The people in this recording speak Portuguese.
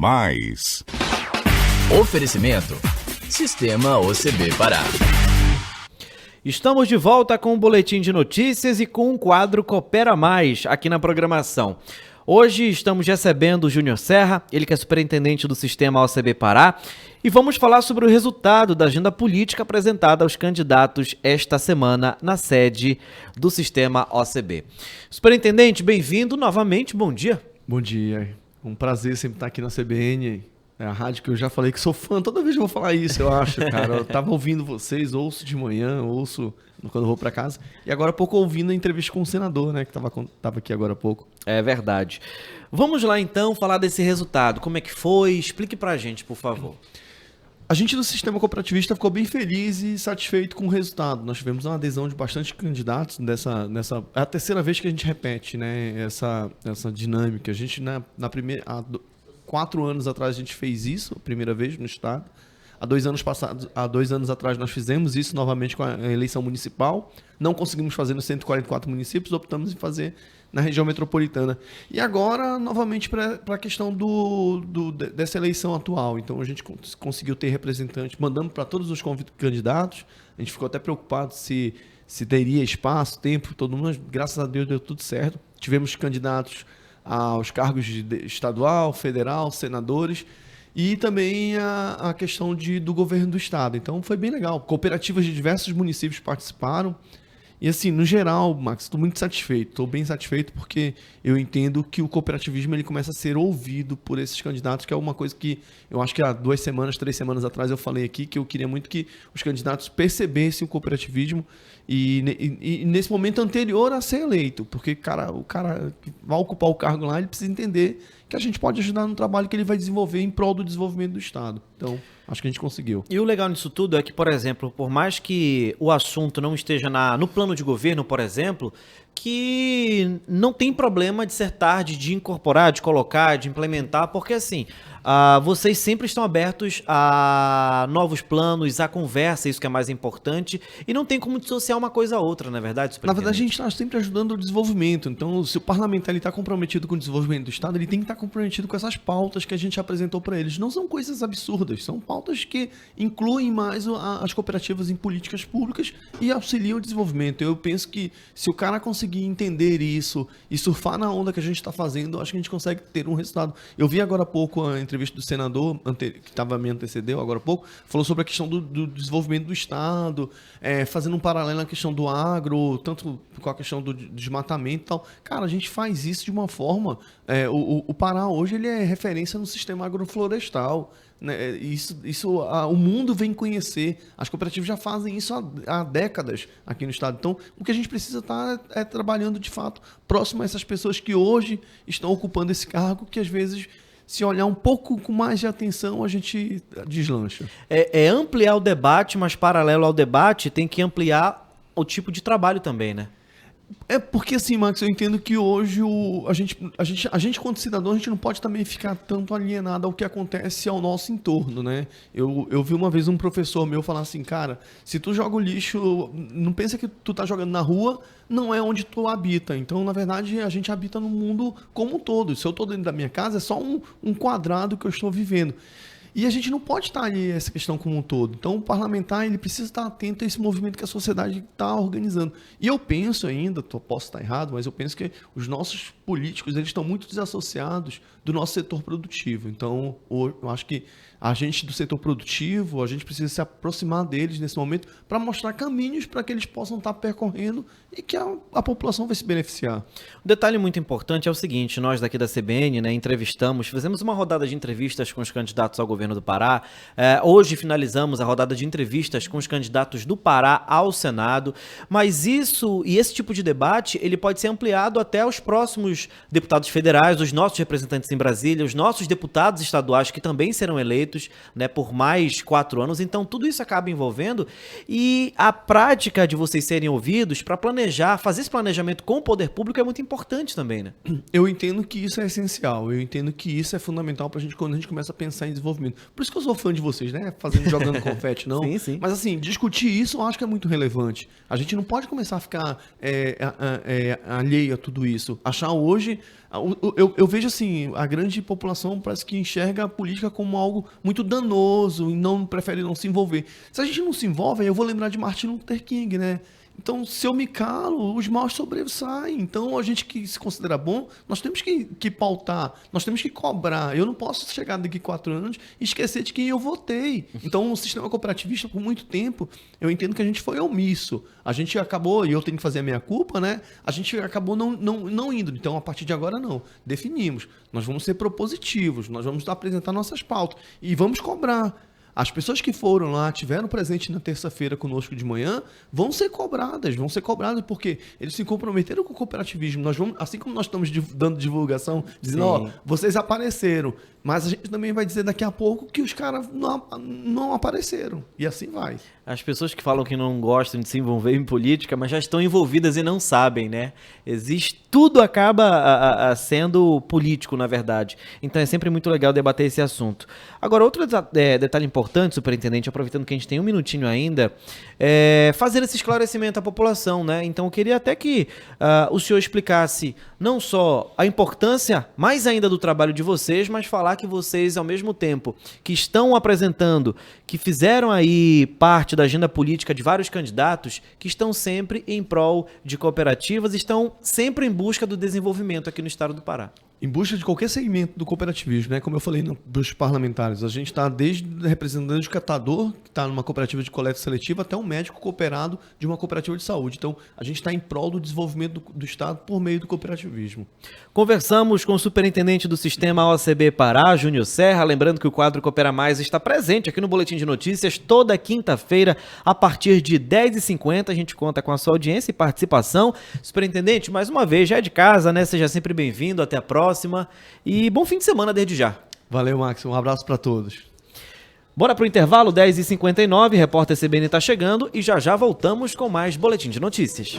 Mais. Oferecimento Sistema OCB Pará. Estamos de volta com um boletim de notícias e com um quadro Coopera Mais aqui na programação. Hoje estamos recebendo o Júnior Serra, ele que é superintendente do Sistema OCB Pará, e vamos falar sobre o resultado da agenda política apresentada aos candidatos esta semana na sede do Sistema OCB. Superintendente, bem-vindo novamente, bom dia. Bom dia, um prazer sempre estar aqui na CBN, é a rádio que eu já falei que sou fã, toda vez eu vou falar isso, eu acho, cara. Eu tava ouvindo vocês, ouço de manhã, ouço quando eu vou para casa, e agora há pouco ouvindo a entrevista com o senador, né, que tava aqui agora há pouco. É verdade. Vamos lá então falar desse resultado, como é que foi? Explique pra gente, por favor. A gente do Sistema Cooperativista ficou bem feliz e satisfeito com o resultado. Nós tivemos uma adesão de bastante candidatos nessa é a terceira vez que a gente repete, né, essa dinâmica. A gente, na primeira, há 4 anos atrás a gente fez isso, a primeira vez no estado. Há 2 anos atrás nós fizemos isso novamente com a eleição municipal. Não conseguimos fazer nos 144 municípios, optamos em fazer na região metropolitana. E agora, novamente, para a questão dessa eleição atual. Então, a gente conseguiu ter representantes, mandamos para todos os candidatos. A gente ficou até preocupado se teria espaço, tempo, todo mundo. Graças a Deus deu tudo certo. Tivemos candidatos aos cargos de estadual, federal, senadores. E também a questão do governo do estado. Então, foi bem legal. Cooperativas de diversos municípios participaram. E assim, no geral, Max, estou muito satisfeito. Estou bem satisfeito porque eu entendo que o cooperativismo ele começa a ser ouvido por esses candidatos, que é uma coisa que eu acho que há 2 semanas, 3 semanas atrás eu falei aqui, que eu queria muito que os candidatos percebessem o cooperativismo e nesse momento anterior a ser eleito. Porque o cara que vai ocupar o cargo lá, ele precisa entender que a gente pode ajudar no trabalho que ele vai desenvolver em prol do desenvolvimento do estado. Então, acho que a gente conseguiu. E o legal nisso tudo é que, por exemplo, por mais que o assunto não esteja no plano de governo, por exemplo, que não tem problema de ser tarde de incorporar, de colocar, de implementar, porque assim, vocês sempre estão abertos a novos planos, a conversa, isso que é mais importante, e não tem como dissociar uma coisa a outra, não é verdade? Na verdade, a gente está sempre ajudando o desenvolvimento. Então, se o parlamentar está comprometido com o desenvolvimento do estado, ele tem que estar comprometido com essas pautas que a gente apresentou para eles. Não são coisas absurdas, são pautas que incluem mais as cooperativas em políticas públicas e auxiliam o desenvolvimento. Eu penso que se o cara conseguir entender isso e surfar na onda que a gente está fazendo, acho que a gente consegue ter um resultado. Eu vi agora há pouco a entrevista do senador, que me antecedeu agora há pouco, falou sobre a questão do desenvolvimento do estado, fazendo um paralelo na questão do agro, tanto com a questão do desmatamento e tal. Cara, a gente faz isso de uma forma... O Pará hoje ele é referência no sistema agroflorestal. Né? O mundo vem conhecer, as cooperativas já fazem isso há décadas aqui no estado. Então, o que a gente precisa estar é trabalhando de fato próximo a essas pessoas que hoje estão ocupando esse cargo, que às vezes, se olhar um pouco com mais de atenção, a gente deslancha. É ampliar o debate, mas paralelo ao debate tem que ampliar o tipo de trabalho também, né? É porque assim, Max, eu entendo que hoje a gente quanto cidadão, a gente não pode também ficar tanto alienado ao que acontece ao nosso entorno, né? Eu vi uma vez um professor meu falar assim, cara, se tu joga o lixo, não pensa que tu tá jogando na rua, não é onde tu habita. Então, na verdade, a gente habita no mundo como um todo. Se eu tô dentro da minha casa, é só um quadrado que eu estou vivendo. E a gente não pode estar ali essa questão como um todo. Então, o parlamentar ele precisa estar atento a esse movimento que a sociedade está organizando. E eu penso ainda, posso estar errado, mas eu penso que os nossos políticos eles estão muito desassociados do nosso setor produtivo. Então, eu acho que a gente do setor produtivo, a gente precisa se aproximar deles nesse momento para mostrar caminhos para que eles possam estar percorrendo e que a população vai se beneficiar. Um detalhe muito importante é o seguinte, nós daqui da CBN, né, fizemos uma rodada de entrevistas com os candidatos ao governo do Pará. Hoje finalizamos a rodada de entrevistas com os candidatos do Pará ao Senado, mas esse tipo de debate ele pode ser ampliado até os próximos deputados federais, os nossos representantes em Brasília, os nossos deputados estaduais que também serão eleitos, né, por mais 4 anos. Então tudo isso acaba envolvendo e a prática de vocês serem ouvidos para planejar, fazer esse planejamento com o poder público é muito importante também, né? Eu entendo que isso é essencial, eu entendo que isso é fundamental para a gente quando a gente começa a pensar em desenvolvimento. desenvolvimento. Por isso que eu sou fã de vocês, né? Jogando confete, não. Sim, sim. Mas assim, discutir isso eu acho que é muito relevante. A gente não pode começar a ficar alheio a tudo isso. Achar hoje... Eu vejo assim, a grande população parece que enxerga a política como algo muito danoso e prefere não se envolver. Se a gente não se envolve, eu vou lembrar de Martin Luther King, né? Então, se eu me calo, os maus sobressaem. Então, a gente que se considera bom, nós temos que pautar, nós temos que cobrar. Eu não posso chegar daqui 4 anos e esquecer de quem eu votei. Então, o sistema cooperativista, por muito tempo, eu entendo que a gente foi omisso. A gente acabou, e eu tenho que fazer a minha culpa, né? A gente acabou não indo. Então, a partir de agora, não. Definimos. Nós vamos ser propositivos, nós vamos apresentar nossas pautas e vamos cobrar. As pessoas que foram lá, tiveram presente na terça-feira conosco de manhã, vão ser cobradas porque eles se comprometeram com o cooperativismo. Nós vamos, assim como nós estamos dando divulgação, dizendo, ó, vocês apareceram, mas a gente também vai dizer daqui a pouco que os caras não apareceram. E assim vai. As pessoas que falam que não gostam de se envolver em política, mas já estão envolvidas e não sabem, né? Tudo acaba sendo político, na verdade. Então é sempre muito legal debater esse assunto. Agora, outro detalhe importante, superintendente, aproveitando que a gente tem um minutinho ainda, é fazer esse esclarecimento à população, né? Então eu queria até que o senhor explicasse não só a importância, mais ainda do trabalho de vocês, mas falar que vocês, ao mesmo tempo que estão apresentando, que fizeram aí parte da agenda política de vários candidatos, que estão sempre em prol de cooperativas, estão sempre em busca do desenvolvimento aqui no estado do Pará. Em busca de qualquer segmento do cooperativismo, né? Como eu falei dos parlamentares, a gente está desde representante de catador, que está numa cooperativa de coleta seletiva, até um médico cooperado de uma cooperativa de saúde. Então, a gente está em prol do desenvolvimento do Estado por meio do cooperativismo. Conversamos com o superintendente do Sistema OCB Pará, Júnior Serra, lembrando que o quadro Coopera Mais está presente aqui no Boletim de Notícias toda quinta-feira, a partir de 10h50. A gente conta com a sua audiência e participação. Superintendente, mais uma vez, já é de casa, né? Seja sempre bem-vindo, até a próxima e bom fim de semana desde já. Valeu, Max, um abraço para todos. Bora pro intervalo, 10h59, repórter CBN está chegando e já voltamos com mais Boletim de Notícias.